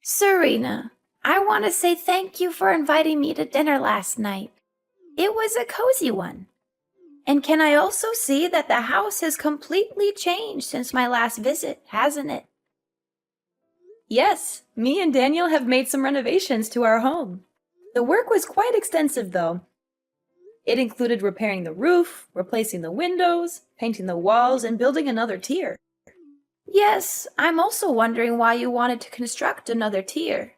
Serena, I want to say thank you for inviting me to dinner last night. It was a cozy one. And can I also see that the house has completely changed since my last visit, hasn't it? Yes, me and Daniel have made some renovations to our home. The work was quite extensive, though. It included repairing the roof, replacing the windows, painting the walls, and building another tier. Yes, I'm also wondering why you wanted to construct another tier.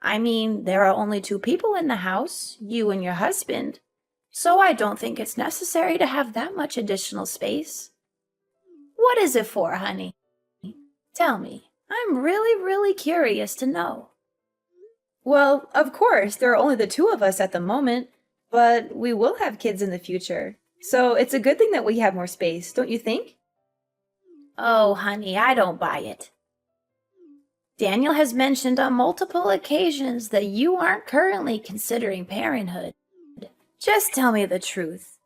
I mean, there are only two people in the house, you and your husband, so I don't think it's necessary to have that much additional space. What is it for, honey? Tell me. I'm really curious to know. Well, of course, there are only the two of us at the moment, but we will have kids in the future. So it's a good thing that we have more space, don't you think? Oh, honey, I don't buy it. Daniel has mentioned on multiple occasions that you aren't currently considering parenthood. Just tell me the truth.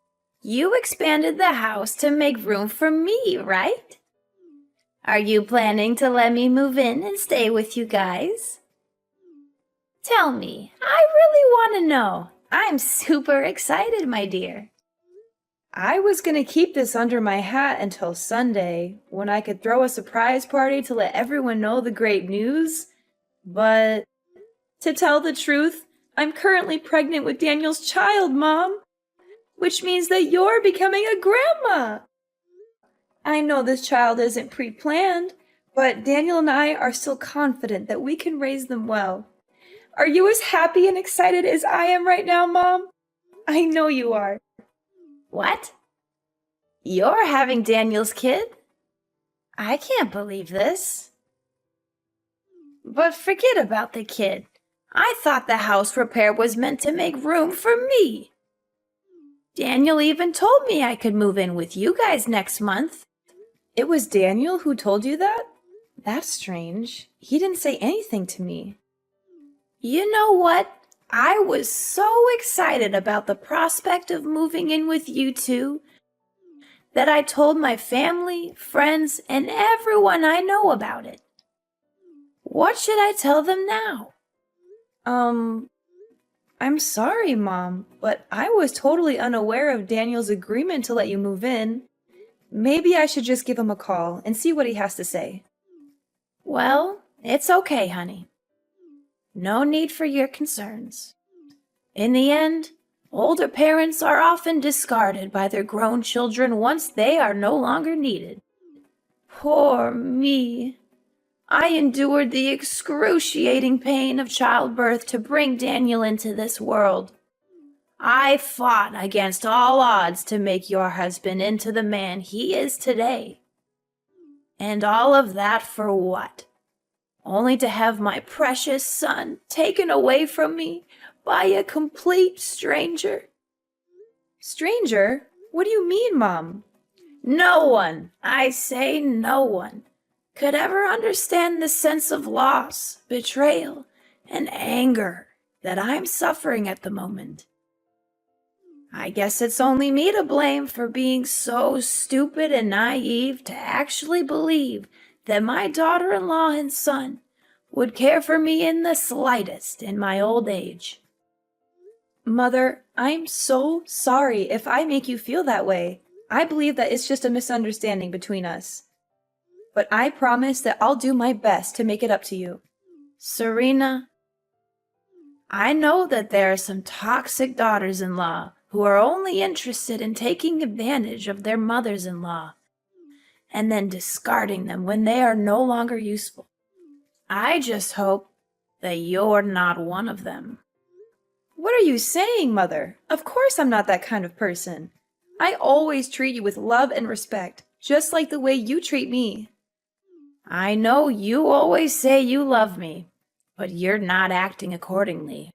You expanded the house to make room for me, right? Are you planning to let me move in and stay with you guys? Tell me, I really want to know. I'm super excited, my dear. I was gonna keep this under my hat until Sunday, when I could throw a surprise party to let everyone know the great news. But to tell the truth, I'm currently pregnant with Daniel's child, Mom. Which means that you're becoming a grandma. I know this child isn't pre-planned, but Daniel and I are still confident that we can raise them well. Are you as happy and excited as I am right now, Mom? I know you are. What? You're having Daniel's kid? I can't believe this. But forget about the kid. I thought the house repair was meant to make room for me. Daniel even told me I could move in with you guys next month. It was Daniel who told you that? That's strange. He didn't say anything to me. You know what? I was so excited about the prospect of moving in with you two that I told my family, friends, and everyone I know about it. What should I tell them now? I'm sorry, Mom, but I was totally unaware of Daniel's agreement to let you move in. Maybe I should just give him a call and see what he has to say. Well, it's okay, honey. No need for your concerns. In the end, older parents are often discarded by their grown children once they are no longer needed. Poor me. I endured the excruciating pain of childbirth to bring Daniel into this world. I fought against all odds to make your husband into the man he is today. And all of that for what? Only to have my precious son taken away from me by a complete stranger. Stranger? What do you mean, Mom? No one, I say no one, could ever understand the sense of loss, betrayal, and anger that I'm suffering at the moment. I guess it's only me to blame for being so stupid and naive to actually believe that my daughter-in-law and son would care for me in the slightest in my old age. Mother, I'm so sorry if I make you feel that way. I believe that it's just a misunderstanding between us. But I promise that I'll do my best to make it up to you. Serena, I know that there are some toxic daughters-in-law who are only interested in taking advantage of their mothers-in-law and then discarding them when they are no longer useful. I just hope that you're not one of them. What are you saying, Mother? Of course I'm not that kind of person. I always treat you with love and respect, just like the way you treat me. I know you always say you love me, but you're not acting accordingly.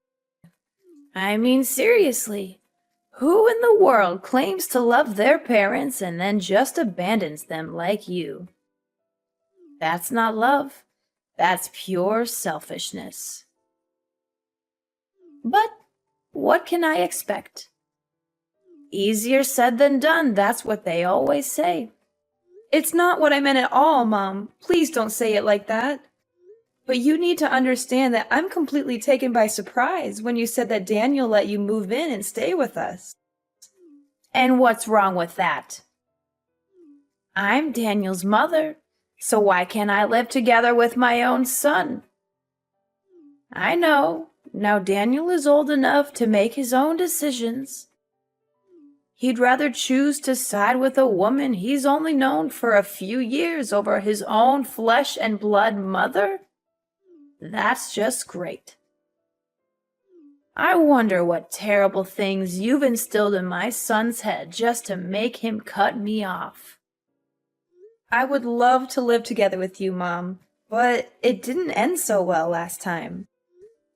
I mean, seriously, who in the world claims to love their parents and then just abandons them like you? That's not love. That's pure selfishness. But what can I expect? Easier said than done, that's what they always say. It's not what I meant at all, Mom. Please don't say it like that. But you need to understand that I'm completely taken by surprise when you said that Daniel let you move in and stay with us. And what's wrong with that? I'm Daniel's mother, so why can't I live together with my own son? I know, now Daniel is old enough to make his own decisions. He'd rather choose to side with a woman he's only known for a few years over his own flesh and blood mother? That's just great. I wonder what terrible things you've instilled in my son's head just to make him cut me off. I would love to live together with you, Mom, but it didn't end so well last time.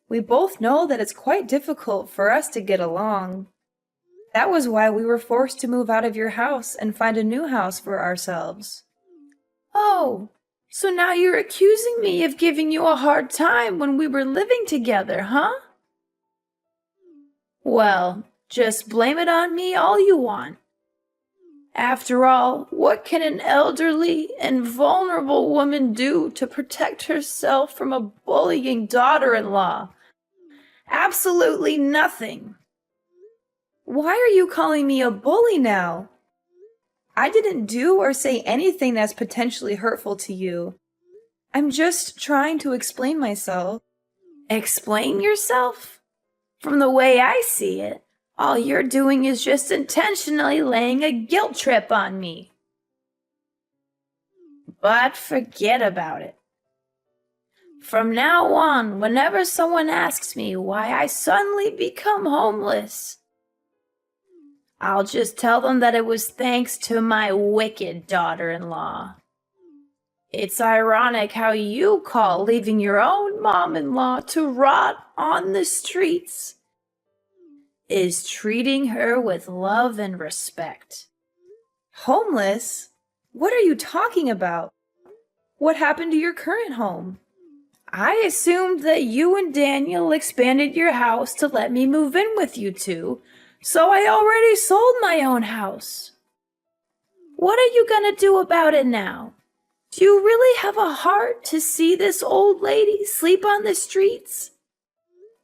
We both know that it's quite difficult for us to get along. That was why we were forced to move out of your house and find a new house for ourselves. Oh, so now you're accusing me of giving you a hard time when we were living together, huh? Well, just blame it on me all you want. After all, what can an elderly and vulnerable woman do to protect herself from a bullying daughter-in-law? Absolutely nothing. Why are you calling me a bully now? I didn't do or say anything that's potentially hurtful to you. I'm just trying to explain myself. Explain yourself? From the way I see it, all you're doing is just intentionally laying a guilt trip on me. But forget about it. From now on, whenever someone asks me why I suddenly become homeless, I'll just tell them that it was thanks to my wicked daughter-in-law. It's ironic how you call leaving your own mom-in-law to rot on the streets is treating her with love and respect. Homeless? What are you talking about? What happened to your current home? I assumed that you and Daniel expanded your house to let me move in with you two, so I already sold my own house. What are you gonna do about it now? Do you really have a heart to see this old lady sleep on the streets?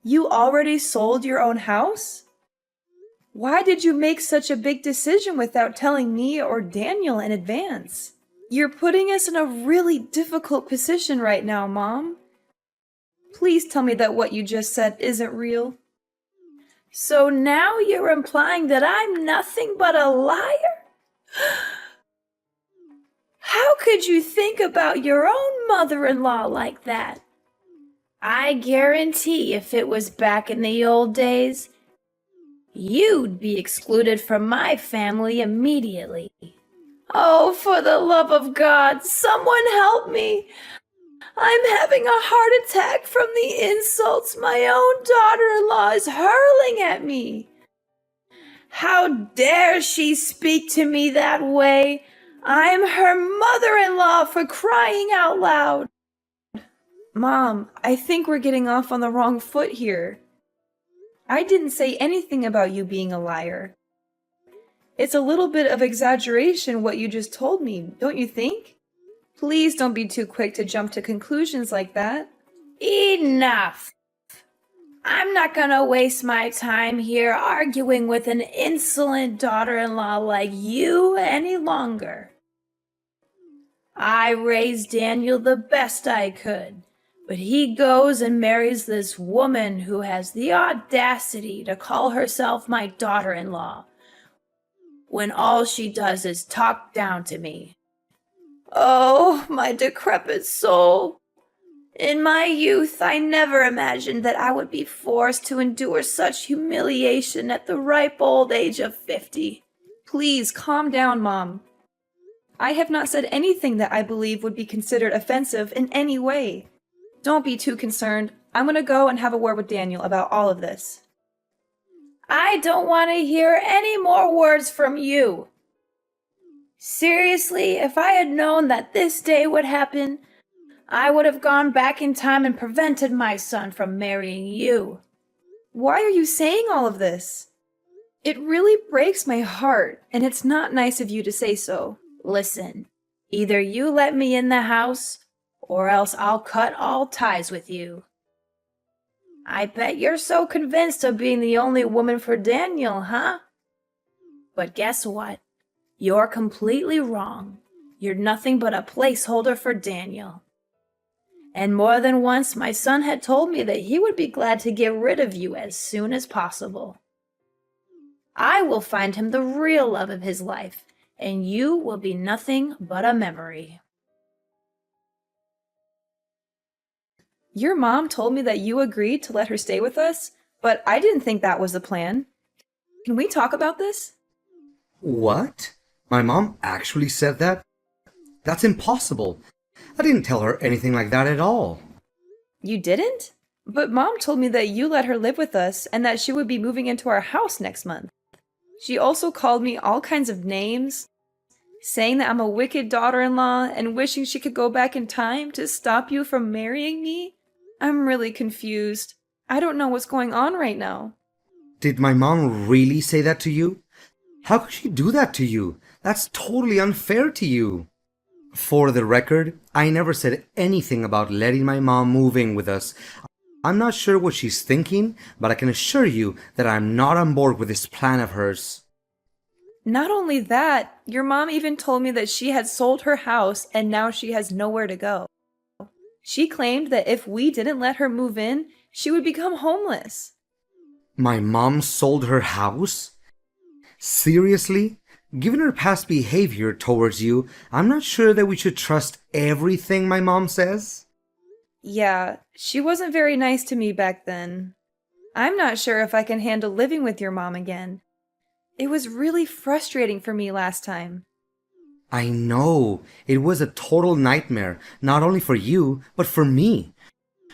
You already sold your own house? Why did you make such a big decision without telling me or Daniel in advance? You're putting us in a really difficult position right now, Mom. Please tell me that what you just said isn't real. So now you're implying that I'm nothing but a liar? How could you think about your own mother-in-law like that? I guarantee if it was back in the old days, you'd be excluded from my family immediately. Oh, for the love of God, someone help me! I'm having a heart attack from the insults my own daughter-in-law is hurling at me. How dare she speak to me that way? I'm her mother-in-law, for crying out loud. Mom, I think we're getting off on the wrong foot here. I didn't say anything about you being a liar. It's a little bit of exaggeration what you just told me, don't you think? Please don't be too quick to jump to conclusions like that. Enough! I'm not gonna waste my time here arguing with an insolent daughter-in-law like you any longer. I raised Daniel the best I could, but he goes and marries this woman who has the audacity to call herself my daughter-in-law, when all she does is talk down to me. Oh, my decrepit soul! In my youth, I never imagined that I would be forced to endure such humiliation at the ripe old age of 50. Please calm down, Mom. I have not said anything that I believe would be considered offensive in any way. Don't be too concerned. I'm going to go and have a word with Daniel about all of this. I don't want to hear any more words from you. Seriously, if I had known that this day would happen, I would have gone back in time and prevented my son from marrying you. Why are you saying all of this? It really breaks my heart, and it's not nice of you to say so. Listen, either you let me in the house, or else I'll cut all ties with you. I bet you're so convinced of being the only woman for Daniel, huh? But guess what? You're completely wrong. You're nothing but a placeholder for Daniel. And more than once, my son had told me that he would be glad to get rid of you as soon as possible. I will find him the real love of his life, and you will be nothing but a memory. Your mom told me that you agreed to let her stay with us, but I didn't think that was the plan. Can we talk about this? What? My mom actually said that? That's impossible. I didn't tell her anything like that at all. You didn't? But Mom told me that you let her live with us and that she would be moving into our house next month. She also called me all kinds of names, saying that I'm a wicked daughter-in-law and wishing she could go back in time to stop you from marrying me. I'm really confused. I don't know what's going on right now. Did my mom really say that to you? How could she do that to you? That's totally unfair to you. For the record, I never said anything about letting my mom move in with us. I'm not sure what she's thinking, but I can assure you that I'm not on board with this plan of hers. Not only that, your mom even told me that she had sold her house and now she has nowhere to go. She claimed that if we didn't let her move in, she would become homeless. My mom sold her house? Seriously? Given her past behavior towards you, I'm not sure that we should trust everything my mom says. Yeah, she wasn't very nice to me back then. I'm not sure if I can handle living with your mom again. It was really frustrating for me last time. I know. It was a total nightmare, not only for you, but for me.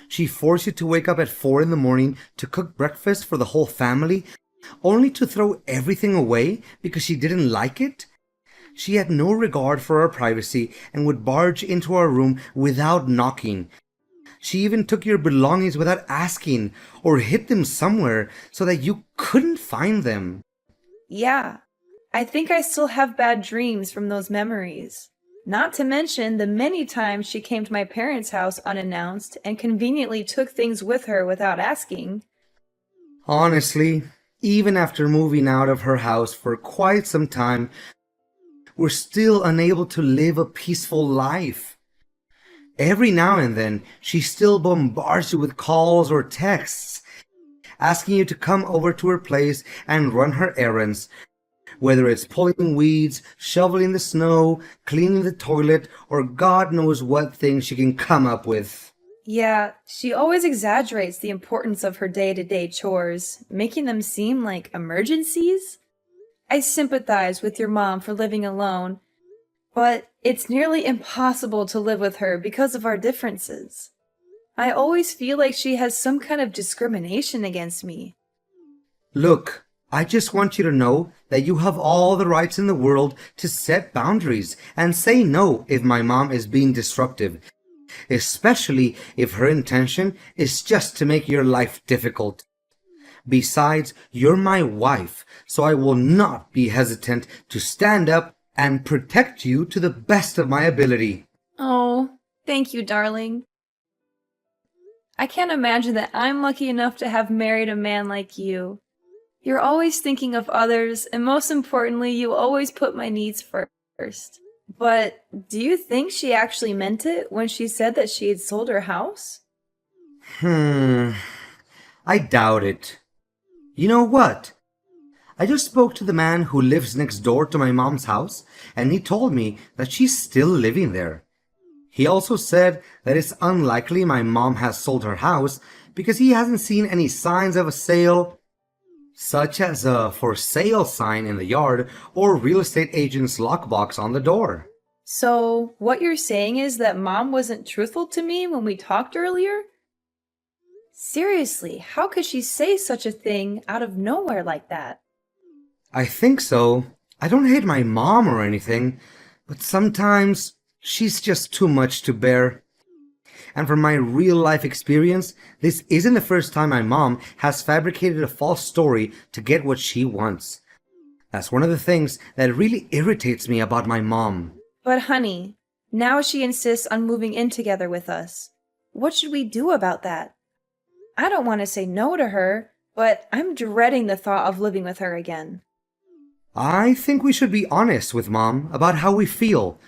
She forced you to wake up at 4 in the morning to cook breakfast for the whole family, only to throw everything away because she didn't like it? She had no regard for our privacy and would barge into our room without knocking. She even took your belongings without asking or hid them somewhere so that you couldn't find them. Yeah, I think I still have bad dreams from those memories. Not to mention the many times she came to my parents' house unannounced and conveniently took things with her without asking. Honestly, even after moving out of her house for quite some time, we're still unable to live a peaceful life. Every now and then, she still bombards you with calls or texts, asking you to come over to her place and run her errands, whether it's pulling weeds, shoveling the snow, cleaning the toilet, or God knows what thing she can come up with. Yeah, she always exaggerates the importance of her day-to-day chores, making them seem like emergencies. I sympathize with your mom for living alone, but it's nearly impossible to live with her because of our differences. I always feel like she has some kind of discrimination against me. Look, I just want you to know that you have all the rights in the world to set boundaries and say no if my mom is being disruptive, especially if her intention is just to make your life difficult. Besides, you're my wife, so I will not be hesitant to stand up and protect you to the best of my ability. Oh, thank you, darling. I can't imagine that I'm lucky enough to have married a man like you. You're always thinking of others, and most importantly, you always put my needs first. But do you think she actually meant it when she said that she had sold her house? I doubt it. You know what? I just spoke to the man who lives next door to my mom's house, and he told me that she's still living there. He also said that it's unlikely my mom has sold her house because he hasn't seen any signs of a sale, such as a for sale sign in the yard or real estate agent's lockbox on the door. So, what you're saying is that Mom wasn't truthful to me when we talked earlier? Seriously, how could she say such a thing out of nowhere like that? I think so. I don't hate my mom or anything, but sometimes she's just too much to bear. And from my real life experience, this isn't the first time my mom has fabricated a false story to get what she wants. That's one of the things that really irritates me about my mom. But honey, Now she insists on moving in together with us. What should we do about that? I don't want to say no to her, but I'm dreading the thought of living with her again. I think we should be honest with Mom about how we feel.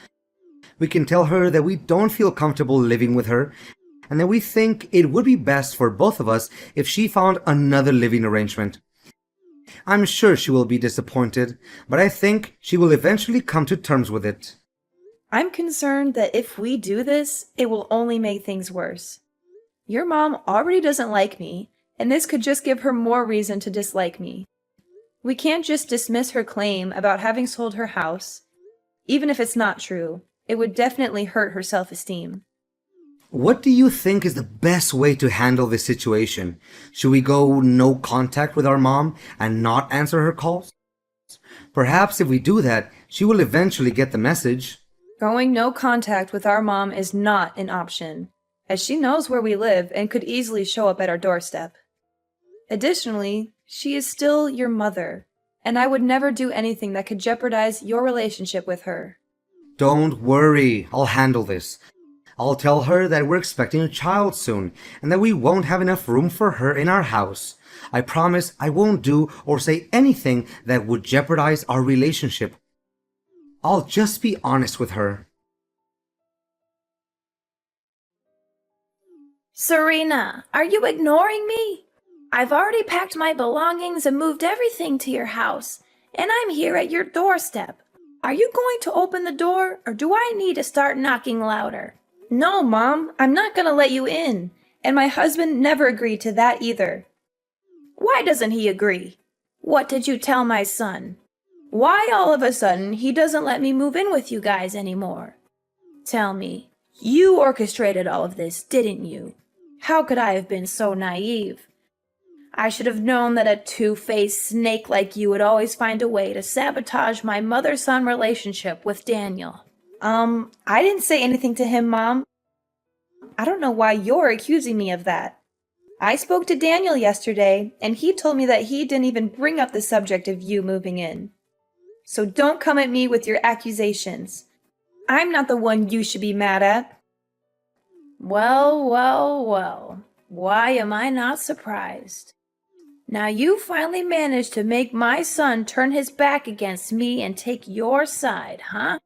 We can tell her that we don't feel comfortable living with her, and that we think it would be best for both of us if she found another living arrangement. I'm sure she will be disappointed, but I think she will eventually come to terms with it. I'm concerned that if we do this, it will only make things worse. Your mom already doesn't like me, and this could just give her more reason to dislike me. We can't just dismiss her claim about having sold her house. Even if it's not true, it would definitely hurt her self-esteem. What do you think is the best way to handle this situation? Should we go no contact with our mom and not answer her calls? Perhaps if we do that, she will eventually get the message. Going no contact with our mom is not an option, as she knows where we live and could easily show up at our doorstep. Additionally, she is still your mother, and I would never do anything that could jeopardize your relationship with her. Don't worry, I'll handle this. I'll tell her that we're expecting a child soon, and that we won't have enough room for her in our house. I promise I won't do or say anything that would jeopardize our relationship. I'll just be honest with her. Serena, are you ignoring me? I've already packed my belongings and moved everything to your house, and I'm here at your doorstep. Are you going to open the door, or do I need to start knocking louder? No, Mom, I'm not going to let you in, and my husband never agreed to that either. Why doesn't he agree? What did you tell my son? Why all of a sudden he doesn't let me move in with you guys anymore? Tell me, you orchestrated all of this, didn't you? How could I have been so naive? I should have known that a two-faced snake like you would always find a way to sabotage my mother-son relationship with Daniel. I didn't say anything to him, Mom. I don't know why you're accusing me of that. I spoke to Daniel yesterday, and he told me that he didn't even bring up the subject of you moving in. So don't come at me with your accusations. I'm not the one you should be mad at. Well, well, well. Why am I not surprised? Now you finally managed to make my son turn his back against me and take your side, huh?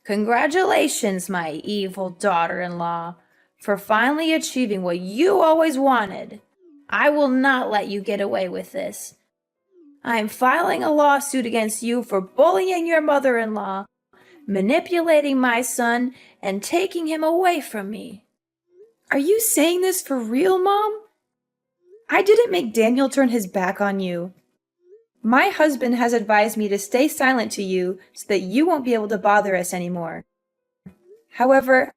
Congratulations, my evil daughter-in-law, for finally achieving what you always wanted. I will not let you get away with this. I am filing a lawsuit against you for bullying your mother-in-law, manipulating my son, and taking him away from me. Are you saying this for real, Mom? I didn't make Daniel turn his back on you. My husband has advised me to stay silent to you so that you won't be able to bother us anymore. However,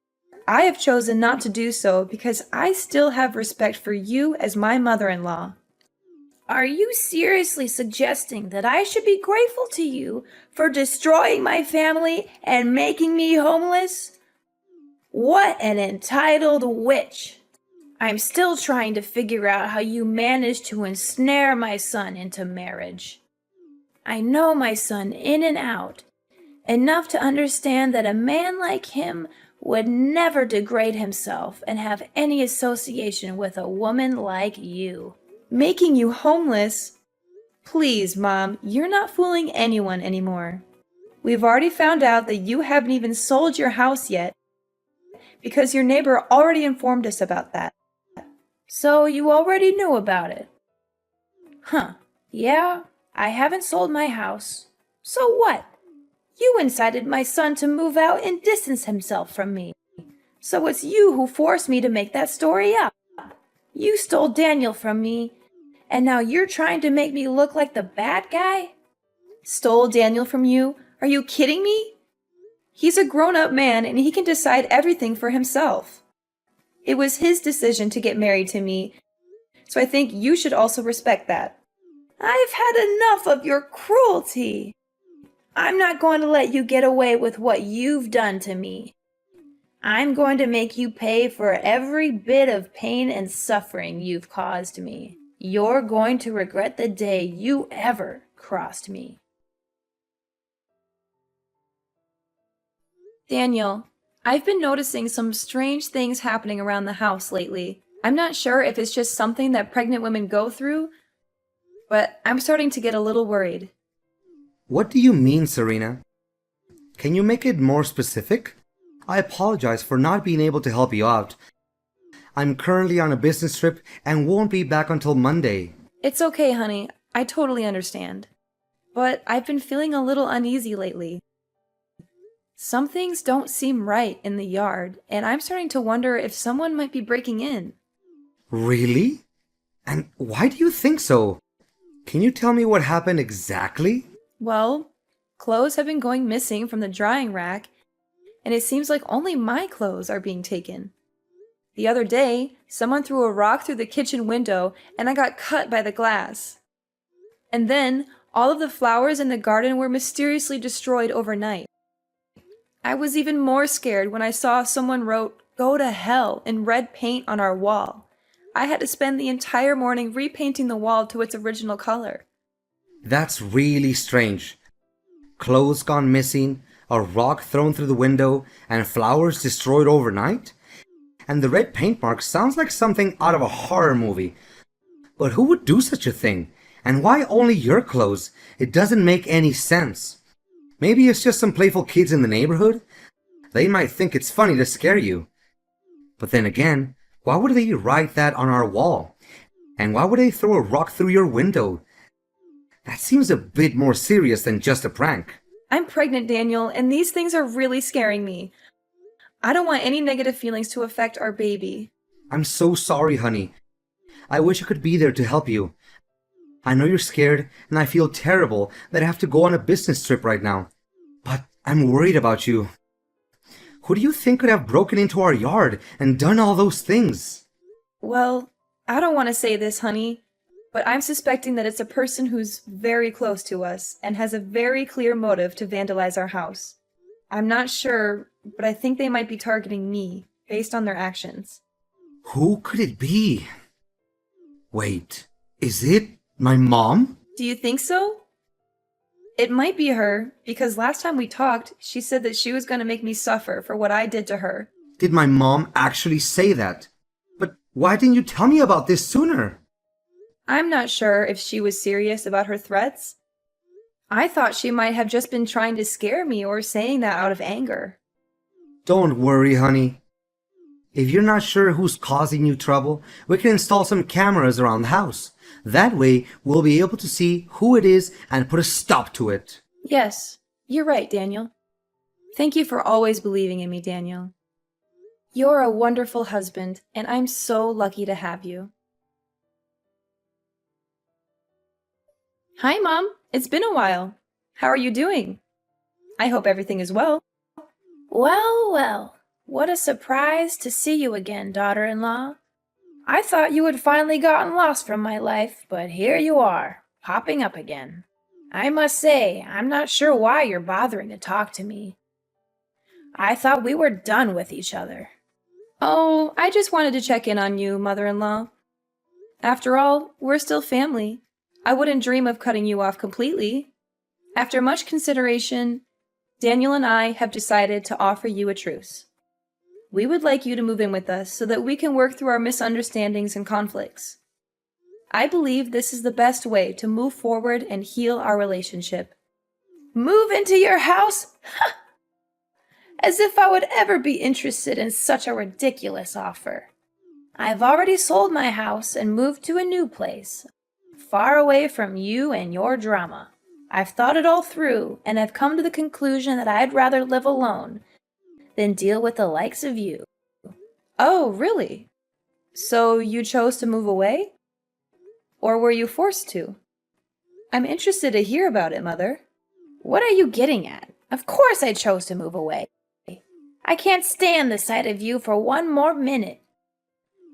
I have chosen not to do so because I still have respect for you as my mother-in-law. Are you seriously suggesting that I should be grateful to you for destroying my family and making me homeless? What an entitled witch! I'm still trying to figure out how you managed to ensnare my son into marriage. I know my son in and out, enough to understand that a man like him would never degrade himself and have any association with a woman like you. Making you homeless? Please, Mom, you're not fooling anyone anymore. We've already found out that you haven't even sold your house yet because your neighbor already informed us about that. So you already knew about it? Huh. Yeah, I haven't sold my house. So what? You incited my son to move out and distance himself from me. So it's you who forced me to make that story up. You stole Daniel from me, and now you're trying to make me look like the bad guy? Stole Daniel from you? Are you kidding me? He's a grown-up man and he can decide everything for himself. It was his decision to get married to me, so I think you should also respect that. I've had enough of your cruelty. I'm not going to let you get away with what you've done to me. I'm going to make you pay for every bit of pain and suffering you've caused me. You're going to regret the day you ever crossed me. Daniel, I've been noticing some strange things happening around the house lately. I'm not sure if it's just something that pregnant women go through, but I'm starting to get a little worried. What do you mean, Serena? Can you make it more specific? I apologize for not being able to help you out. I'm currently on a business trip and won't be back until Monday. It's okay, honey. I totally understand. But I've been feeling a little uneasy lately. Some things don't seem right in the yard, and I'm starting to wonder if someone might be breaking in. Really? And why do you think so? Can you tell me what happened exactly? Well, clothes have been going missing from the drying rack, and it seems like only my clothes are being taken. The other day, someone threw a rock through the kitchen window, and I got cut by the glass. And then, all of the flowers in the garden were mysteriously destroyed overnight. I was even more scared when I saw someone wrote, "Go to hell," in red paint on our wall. I had to spend the entire morning repainting the wall to its original color. That's really strange. Clothes gone missing, a rock thrown through the window, and flowers destroyed overnight? And the red paint mark sounds like something out of a horror movie. But who would do such a thing? And why only your clothes? It doesn't make any sense. Maybe it's just some playful kids in the neighborhood? They might think it's funny to scare you. But then again, why would they write that on our wall? And why would they throw a rock through your window? That seems a bit more serious than just a prank. I'm pregnant, Daniel, and these things are really scaring me. I don't want any negative feelings to affect our baby. I'm so sorry, honey. I wish I could be there to help you. I know you're scared, and I feel terrible that I have to go on a business trip right now. But I'm worried about you. Who do you think could have broken into our yard and done all those things? Well, I don't want to say this, honey, but I'm suspecting that it's a person who's very close to us and has a very clear motive to vandalize our house. I'm not sure, but I think they might be targeting me based on their actions. Who could it be? Wait, is it my mom? Do you think so? It might be her, because last time we talked, she said that she was going to make me suffer for what I did to her. Did my mom actually say that? But why didn't you tell me about this sooner? I'm not sure if she was serious about her threats. I thought she might have just been trying to scare me or saying that out of anger. Don't worry, honey. If you're not sure who's causing you trouble, we can install some cameras around the house. That way, we'll be able to see who it is and put a stop to it. Yes, you're right, Daniel. Thank you for always believing in me, Daniel. You're a wonderful husband, and I'm so lucky to have you. Hi, Mom. It's been a while. How are you doing? I hope everything is well. Well, well, what a surprise to see you again, daughter-in-law. I thought you had finally gotten lost from my life, but here you are, popping up again. I must say, I'm not sure why you're bothering to talk to me. I thought we were done with each other. Oh, I just wanted to check in on you, mother-in-law. After all, we're still family. I wouldn't dream of cutting you off completely. After much consideration, Daniel and I have decided to offer you a truce. We would like you to move in with us so that we can work through our misunderstandings and conflicts. I believe this is the best way to move forward and heal our relationship. Move into your house? As if I would ever be interested in such a ridiculous offer. I've already sold my house and moved to a new place, far away from you and your drama. I've thought it all through, and I've come to the conclusion that I'd rather live alone than deal with the likes of you. Oh, really? So you chose to move away? Or were you forced to? I'm interested to hear about it, Mother. What are you getting at? Of course I chose to move away. I can't stand the sight of you for one more minute.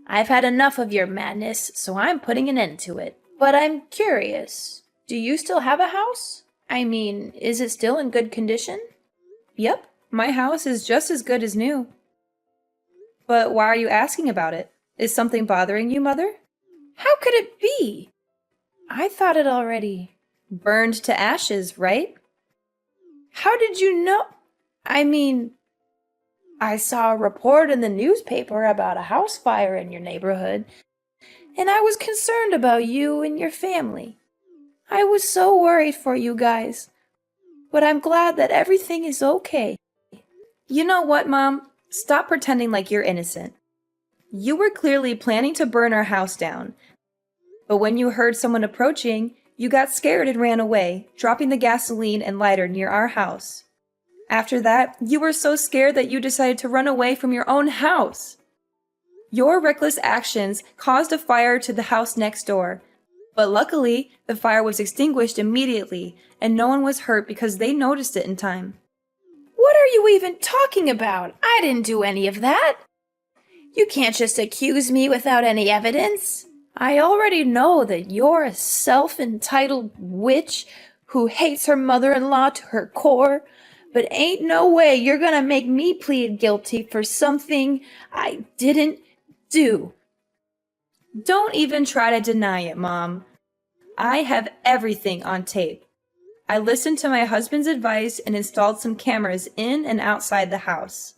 I've had enough of your madness, so I'm putting an end to it. But I'm curious, do you still have a house? I mean, is it still in good condition? Yep, my house is just as good as new. But why are you asking about it? Is something bothering you, Mother? How could it be? I thought it already burned to ashes, right? How did you know? I mean, I saw a report in the newspaper about a house fire in your neighborhood, and I was concerned about you and your family. I was so worried for you guys, but I'm glad that everything is okay. You know what, Mom? Stop pretending like you're innocent. You were clearly planning to burn our house down, but when you heard someone approaching, you got scared and ran away, dropping the gasoline and lighter near our house. After that, you were so scared that you decided to run away from your own house. Your reckless actions caused a fire to the house next door, but luckily, the fire was extinguished immediately, and no one was hurt because they noticed it in time. What are you even talking about? I didn't do any of that. You can't just accuse me without any evidence. I already know that you're a self-entitled witch who hates her mother-in-law to her core, but ain't no way you're gonna make me plead guilty for something I didn't do. Don't even try to deny it, Mom. I have everything on tape. I listened to my husband's advice and installed some cameras in and outside the house.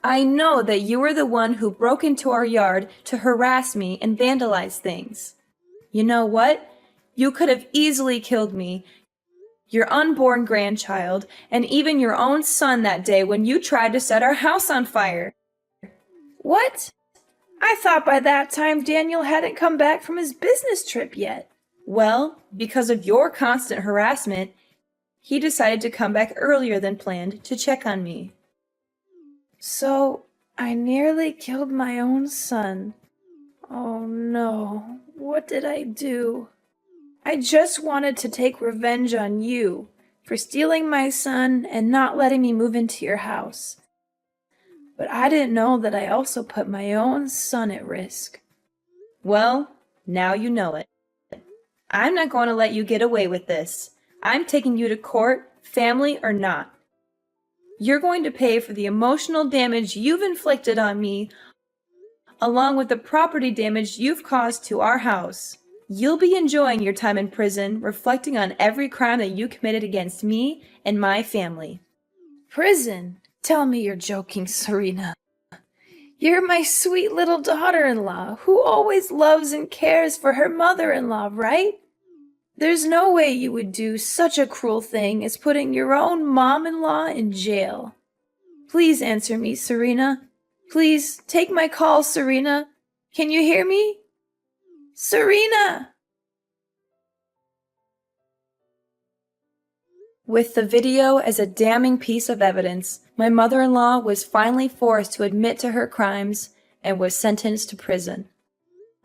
I know that you were the one who broke into our yard to harass me and vandalize things. You know what? You could have easily killed me, your unborn grandchild, and even your own son that day when you tried to set our house on fire. What? I thought by that time Daniel hadn't come back from his business trip yet. Well, because of your constant harassment, he decided to come back earlier than planned to check on me. So, I nearly killed my own son. Oh no, what did I do? I just wanted to take revenge on you for stealing my son and not letting me move into your house. But I didn't know that I also put my own son at risk. Well, now you know it. I'm not going to let you get away with this. I'm taking you to court, family or not. You're going to pay for the emotional damage you've inflicted on me, along with the property damage you've caused to our house. You'll be enjoying your time in prison, reflecting on every crime that you committed against me and my family. Prison? Tell me you're joking, Serena. You're my sweet little daughter-in-law who always loves and cares for her mother-in-law, right? There's no way you would do such a cruel thing as putting your own mom-in-law in jail. Please answer me, Serena. Please take my call, Serena. Can you hear me? Serena! With the video as a damning piece of evidence, my mother-in-law was finally forced to admit to her crimes and was sentenced to prison.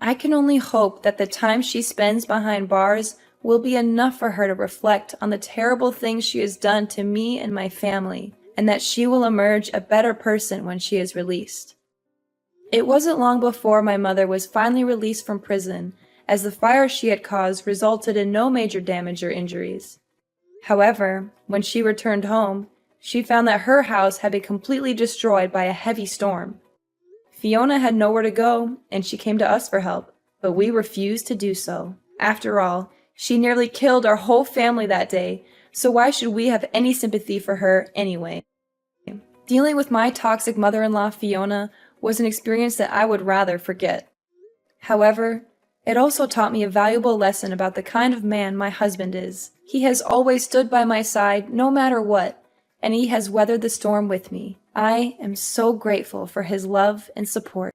I can only hope that the time she spends behind bars will be enough for her to reflect on the terrible things she has done to me and my family, and that she will emerge a better person when she is released. It wasn't long before my mother was finally released from prison, as the fire she had caused resulted in no major damage or injuries. However, when she returned home, she found that her house had been completely destroyed by a heavy storm. Fiona had nowhere to go, and she came to us for help, but we refused to do so. After all, she nearly killed our whole family that day, so why should we have any sympathy for her anyway? Dealing with my toxic mother-in-law, Fiona, was an experience that I would rather forget. However, it also taught me a valuable lesson about the kind of man my husband is. He has always stood by my side no matter what, and he has weathered the storm with me. I am so grateful for his love and support.